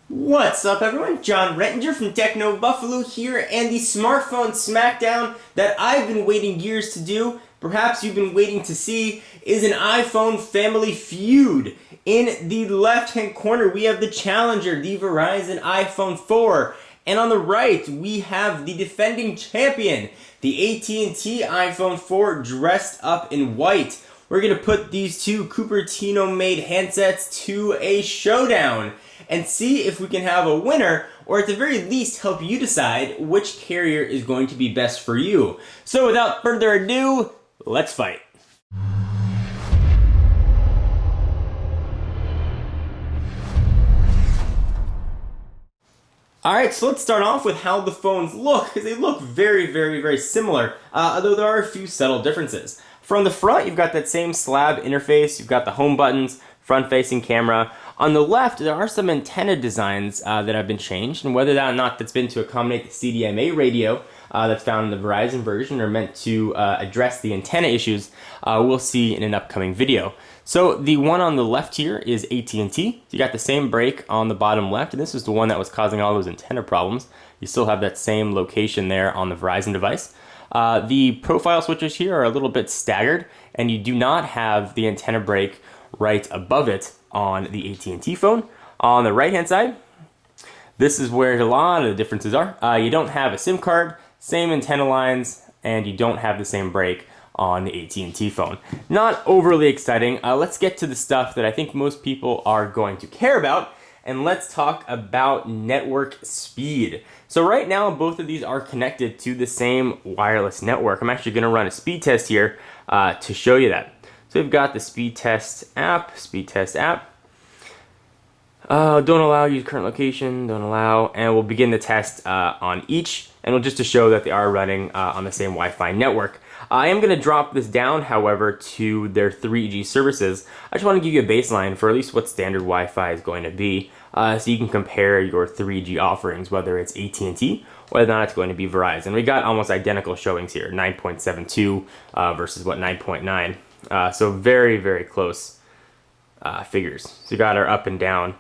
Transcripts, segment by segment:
What's up, everyone? John Rettinger from Techno Buffalo here, and the smartphone smackdown that I've been waiting years to do, perhaps you've been waiting to see, is an iPhone family feud. In the left-hand corner, we have the challenger, the Verizon iPhone 4, and on the right, we have the defending champion, the AT&T iPhone 4 dressed up in white. We're going to put these two Cupertino-made handsets to a showdown and see if we can have a winner, or at the very least help you decide which carrier is going to be best for you. So without further ado, let's fight. Alright, so let's start off with how the phones look, because they look very similar, although there are a few subtle differences. From the front, you've got that same slab interface, you've got the home buttons, front-facing camera. On the left, there are some antenna designs that have been changed, and whether or not that's been to accommodate the CDMA radio that's found in the Verizon version or meant to address the antenna issues, we'll see in an upcoming video. So the one on the left here is AT&T. You got the same break on the bottom left, and this is the one that was causing all those antenna problems. You still have that same location there on the Verizon device. The profile switches here are a little bit staggered, and you do not have the antenna break right above it on the AT&T phone. On the right hand side, this is where a lot of the differences are. You don't have a SIM card, same antenna lines, and you don't have the same break on the AT&T phone. Not overly exciting. Let's get to the stuff that I think most people are going to care about, and let's talk about network speed. So right now, both of these are connected to the same wireless network. I'm actually going to run a speed test here to show you that. So we've got the speed test app. Don't allow, use current location, don't allow, and we'll begin the test on each, and we'll just to show that they are running on the same Wi-Fi network. I am going to drop this down, however, to their 3G services. I just want to give you a baseline for at least what standard Wi-Fi is going to be, so you can compare your 3G offerings, whether it's AT&T or whether or not it's going to be Verizon. We got almost identical showings here, 9.72 versus what, 9.9. So very close figures. So you got our up and down.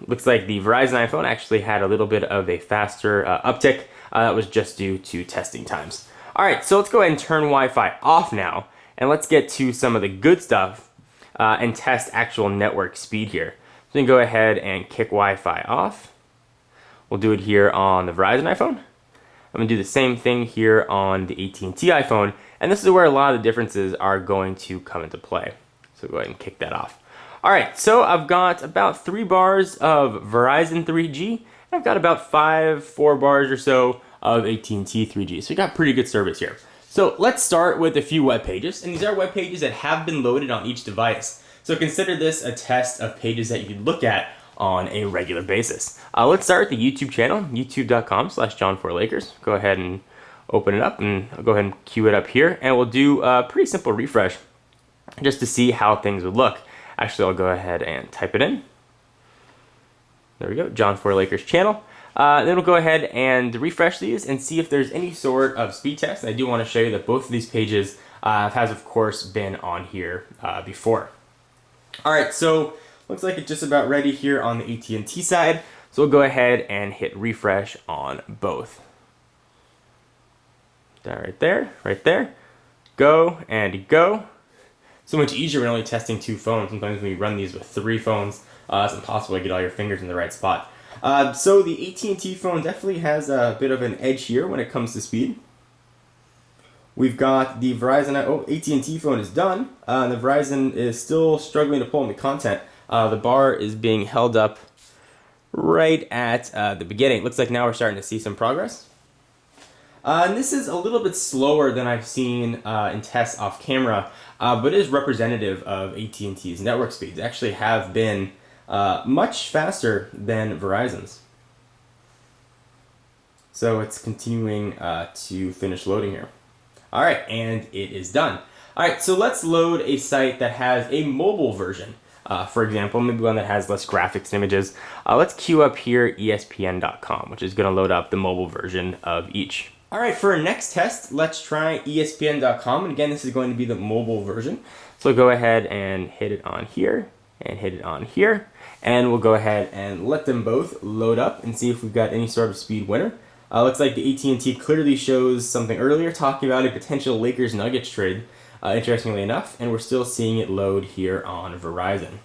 Looks like the Verizon iPhone actually had a little bit of a faster uptick. That was just due to testing times. Alright, so let's go ahead and turn Wi-Fi off now, and let's get to some of the good stuff and test actual network speed here. So we can go ahead and kick Wi-Fi off. We'll do it here on the Verizon iPhone. I'm going to do the same thing here on the AT&T iPhone, and this is where a lot of the differences are going to come into play. So go ahead and kick that off. Alright, so I've got about 3 bars of Verizon 3G, and I've got about 4 bars or so of AT&T 3G. So we got pretty good service here. So let's start with a few web pages, and these are web pages that have been loaded on each device. So consider this a test of pages that you can look at on a regular basis. Let's start with the YouTube channel, youtube.com/John4Lakers. Go ahead and open it up, and I'll go ahead and queue it up here, and we'll do a pretty simple refresh just to see how things would look. Actually, I'll go ahead and type it in. There we go, John4Lakers channel. Then we'll go ahead and refresh these and see if there's any sort of speed test. I do want to show you that both of these pages has, of course, been on here before. Alright, so looks like it's just about ready here on the AT&T side. So we'll go ahead and hit refresh on both. Right there. Go and go. So much easier when only testing 2 phones. Sometimes when you run these with 3 phones, it's impossible to get all your fingers in the right spot. So the AT&T phone definitely has a bit of an edge here when it comes to speed. We've got the Verizon, AT&T phone is done. The Verizon is still struggling to pull in the content. The bar is being held up right at the beginning. Looks like now we're starting to see some progress. And this is a little bit slower than I've seen in tests off camera, but is representative of AT&T's network speeds. They actually have been much faster than Verizon's. So it's continuing to finish loading here. Alright, and it is done. Alright, so let's load a site that has a mobile version. For example, maybe one that has less graphics and images. Let's queue up here ESPN.com, which is going to load up the mobile version of each. Alright, for our next test, let's try ESPN.com. And again, this is going to be the mobile version. So go ahead and hit it on here, and hit it on here. and we'll go ahead and let them both load up and see if we've got any sort of speed winner. Looks like the AT&T clearly shows something earlier talking about a potential Lakers Nuggets trade, interestingly enough, and we're still seeing it load here on Verizon.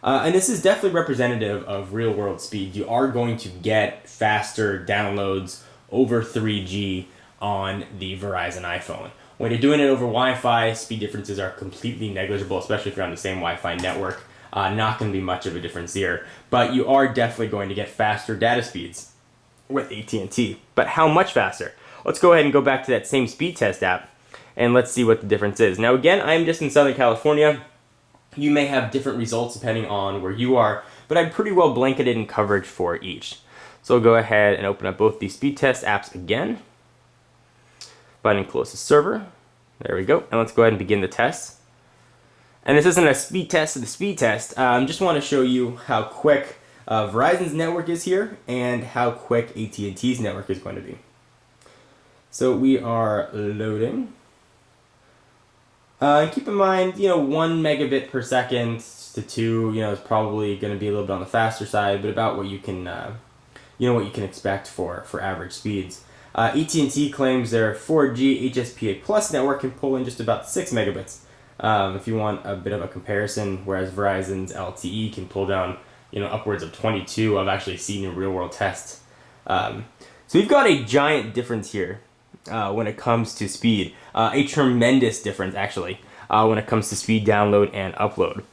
And this is definitely representative of real world speed. You are going to get faster downloads over 3G on the Verizon iPhone. When you're doing it over Wi-Fi, speed differences are completely negligible, especially if you're on the same Wi-Fi network. Not going to be much of a difference here, but you are definitely going to get faster data speeds with AT&T. But how much faster? Let's go ahead and go back to that same speed test app, and let's see what the difference is. Now again, I'm just in Southern California. You may have different results depending on where you are, but I'm pretty well blanketed in coverage for each. So I'll go ahead and open up both these speed test apps again. Button close the server. There we go. And let's go ahead and begin the test. And this isn't a speed test of the speed test. Just want to show you how quick Verizon's network is here and how quick AT&T's network is going to be. So we are loading. Keep in mind, 1 megabit per second to 2, is probably going to be a little bit on the faster side, but about what you can, what you can expect for average speeds. AT&T claims their 4G HSPA Plus network can pull in just about 6 megabits. If you want a bit of a comparison, whereas Verizon's LTE can pull down, upwards of 22. I've actually seen in real-world tests. So we've got a giant difference here when it comes to speed. A tremendous difference, actually, when it comes to speed download and upload.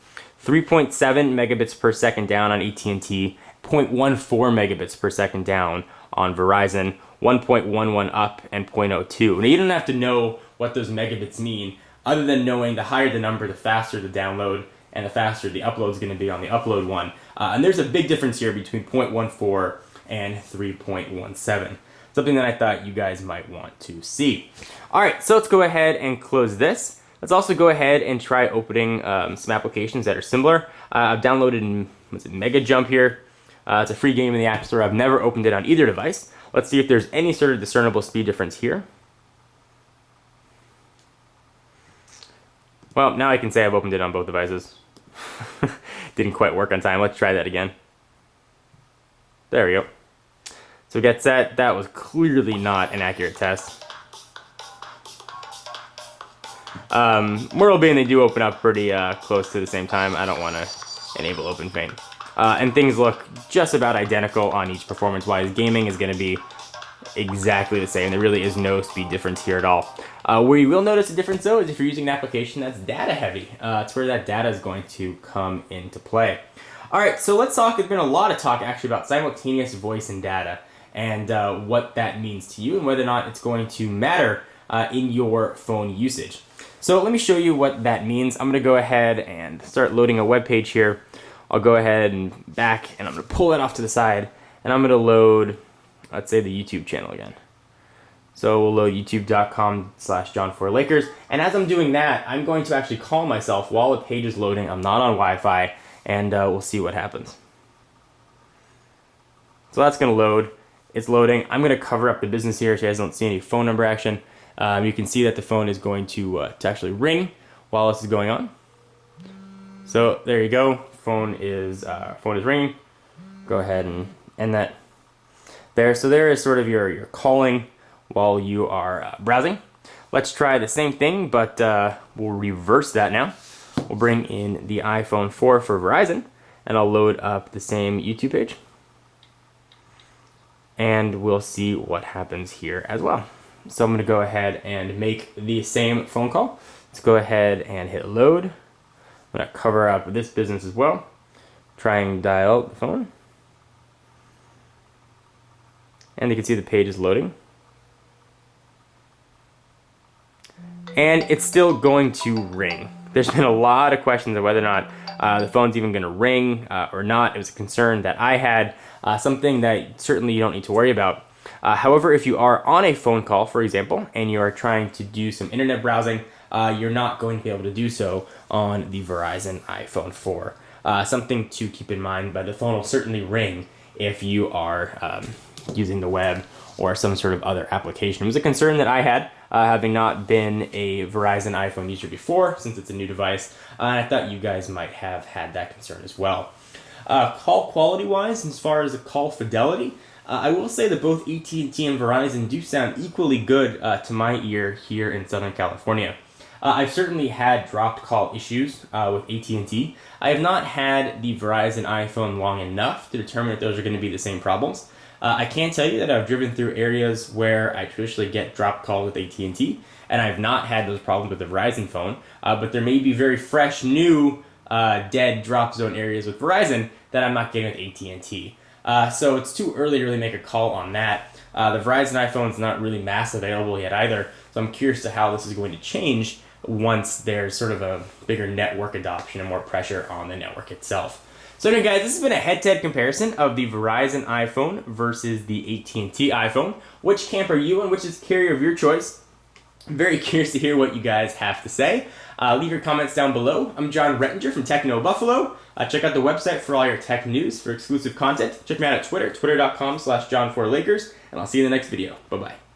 3.7 megabits per second down on AT&T, 0.14 megabits per second down on Verizon, 1.11 up, and 0.02. Now, you don't have to know what those megabits mean, other than knowing the higher the number, the faster the download, and the faster the upload is going to be on the upload one. And there's a big difference here between 0.14 and 3.17. Something that I thought you guys might want to see. All right, so let's go ahead and close this. Let's also go ahead and try opening some applications that are similar. I've downloaded Mega Jump here. It's a free game in the App Store. I've never opened it on either device. Let's see if there's any sort of discernible speed difference here. Well, now I can say I've opened it on both devices. Didn't quite work on time. Let's try that again. There we go. So get set. That was clearly not an accurate test. Moral being, they do open up pretty close to the same time. I don't want to enable open feign. And things look just about identical on each performance-wise. Gaming is going to be exactly the same. There really is no speed difference here at all. Where you will notice a difference, though, is if you're using an application that's data-heavy. It's where that data is going to come into play. All right, so let's talk. There's been a lot of talk, actually, about simultaneous voice and data and what that means to you and whether or not it's going to matter in your phone usage. So let me show you what that means. I'm going to go ahead and start loading a web page here. I'll go ahead and back, and I'm going to pull it off to the side, and I'm going to load, let's say, the YouTube channel again. So we'll load youtube.com/John4Lakers, and as I'm doing that, I'm going to actually call myself while the page is loading. I'm not on Wi-Fi, and we'll see what happens. So that's going to load. It's loading. I'm going to cover up the business here so you guys don't see any phone number action. You can see that the phone is going to actually ring while this is going on. So there you go. Phone is ringing. Go ahead and end that there. So there is sort of your calling while you are browsing. Let's try the same thing, but we'll reverse that now. We'll bring in the iPhone 4 for Verizon, and I'll load up the same YouTube page. And we'll see what happens here as well. So I'm going to go ahead and make the same phone call. Let's go ahead and hit load. I'm going to cover up this business as well. Try and dial the phone. And you can see the page is loading. And it's still going to ring. There's been a lot of questions of whether or not the phone's even going to ring or not. It was a concern that I had, something that certainly you don't need to worry about. However, if you are on a phone call, for example, and you are trying to do some internet browsing, you're not going to be able to do so on the Verizon iPhone 4. Something to keep in mind, but the phone will certainly ring if you are using the web or some sort of other application. It was a concern that I had, having not been a Verizon iPhone user before, since it's a new device. I thought you guys might have had that concern as well. Call quality wise, as far as the call fidelity, I will say that both AT&T and Verizon do sound equally good to my ear here in Southern California. I've certainly had dropped call issues with AT&T. I have not had the Verizon iPhone long enough to determine if those are going to be the same problems. I can tell you that I've driven through areas where I traditionally get dropped calls with AT&T, and I've not had those problems with the Verizon phone, but there may be very fresh, new, dead drop zone areas with Verizon that I'm not getting with AT&T. So it's too early to really make a call on that. The Verizon iPhone is not really mass available yet either, so I'm curious to how this is going to change once there's sort of a bigger network adoption and more pressure on the network itself. So anyway, guys, this has been a head-to-head comparison of the Verizon iPhone versus the AT&T iPhone. Which camp are you in? Which is carrier of your choice? I'm very curious to hear what you guys have to say. Leave your comments down below. I'm John Rettinger from Techno Buffalo. Check out the website for all your tech news for exclusive content. Check me out at Twitter, twitter.com/John4Lakers, and I'll see you in the next video. Bye-bye.